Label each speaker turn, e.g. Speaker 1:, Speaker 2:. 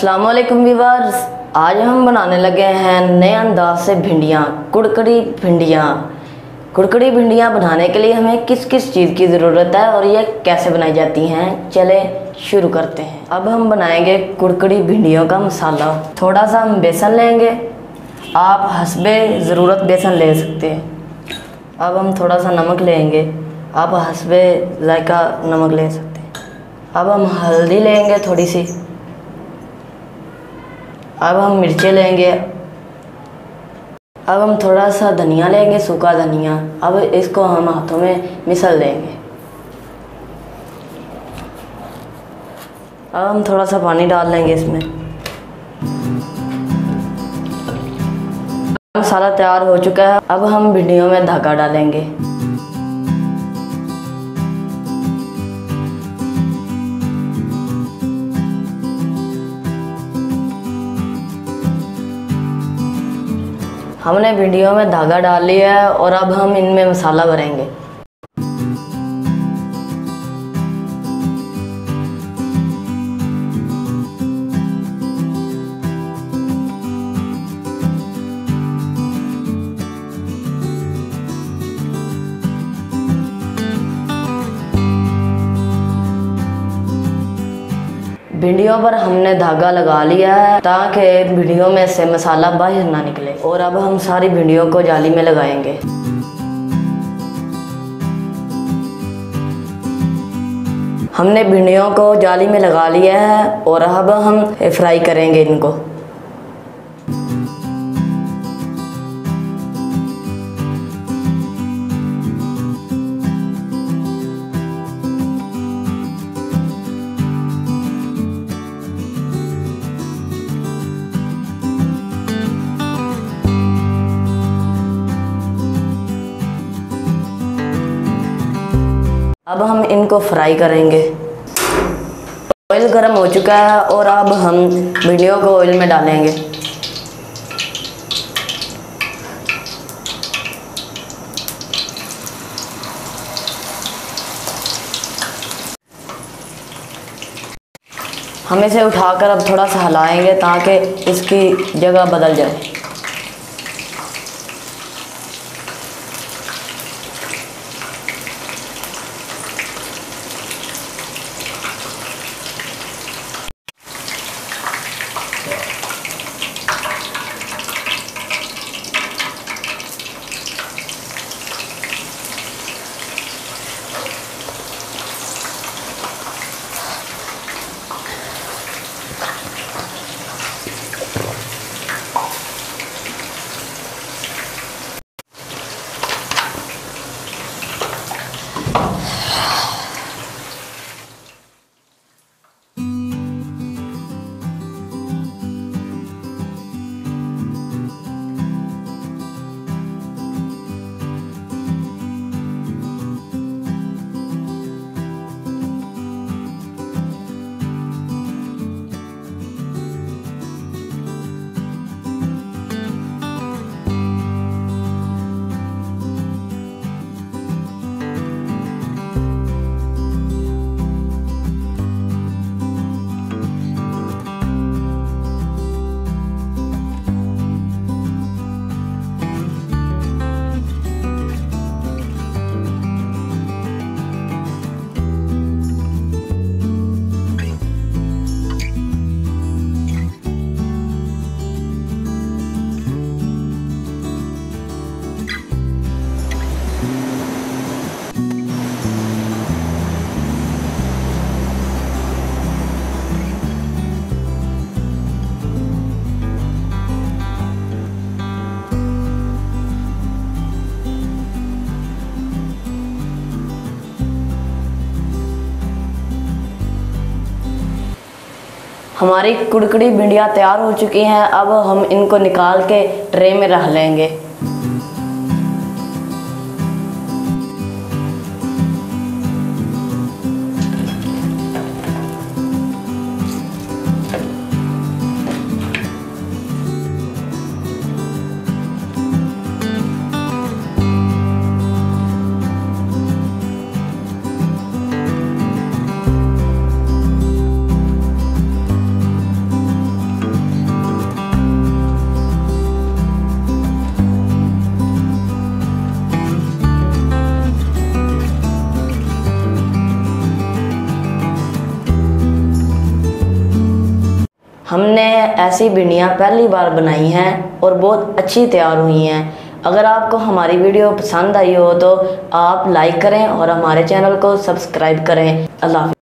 Speaker 1: अस्सलाम वालेकुम व्यूअर्स, आज हम बनाने लगे हैं नए अंदाज से भिंडियाँ, कुड़कड़ी भिंडियाँ। कुड़कड़ी भिंडियाँ बनाने के लिए हमें किस किस चीज़ की ज़रूरत है और ये कैसे बनाई जाती हैं, चले शुरू करते हैं। अब हम बनाएंगे कुड़कड़ी भिंडियों का मसाला। थोड़ा सा हम बेसन लेंगे, आप हस्बे ज़रूरत बेसन ले सकते हैं। अब हम थोड़ा सा नमक लेंगे, आप हस्बे जायका नमक ले सकते हैं। अब हम हल्दी लेंगे थोड़ी सी। अब हम मिर्चें लेंगे। अब हम थोड़ा सा धनिया लेंगे, सूखा धनिया। अब इसको हम हाथों में मिसल लेंगे। अब हम थोड़ा सा पानी डाल लेंगे इसमें। मसाला तैयार हो चुका है। अब हम भिंडियों में धागा डालेंगे। हमने भिंडियों में धागा डाल लिया है और अब हम इनमें मसाला भरेंगे। भिंडियों पर हमने धागा लगा लिया है ताकि भिंडियों में से मसाला बाहर ना निकले। और अब हम सारी भिंडियों को जाली में लगाएंगे। हमने भिंडियों को जाली में लगा लिया है और अब हम फ्राई करेंगे इनको। अब हम इनको फ्राई करेंगे। ऑयल गर्म हो चुका है और अब हम भिंडियों को ऑयल में डालेंगे। हम इसे उठाकर अब थोड़ा सा हिलाएंगे ताकि इसकी जगह बदल जाए। हमारी कुड़कड़ी भिंडियाँ तैयार हो चुकी हैं। अब हम इनको निकाल के ट्रे में रख लेंगे। हमने ऐसी भिंडियाँ पहली बार बनाई हैं और बहुत अच्छी तैयार हुई हैं। अगर आपको हमारी वीडियो पसंद आई हो तो आप लाइक करें और हमारे चैनल को सब्सक्राइब करें। अल्लाह हाफ़िज़।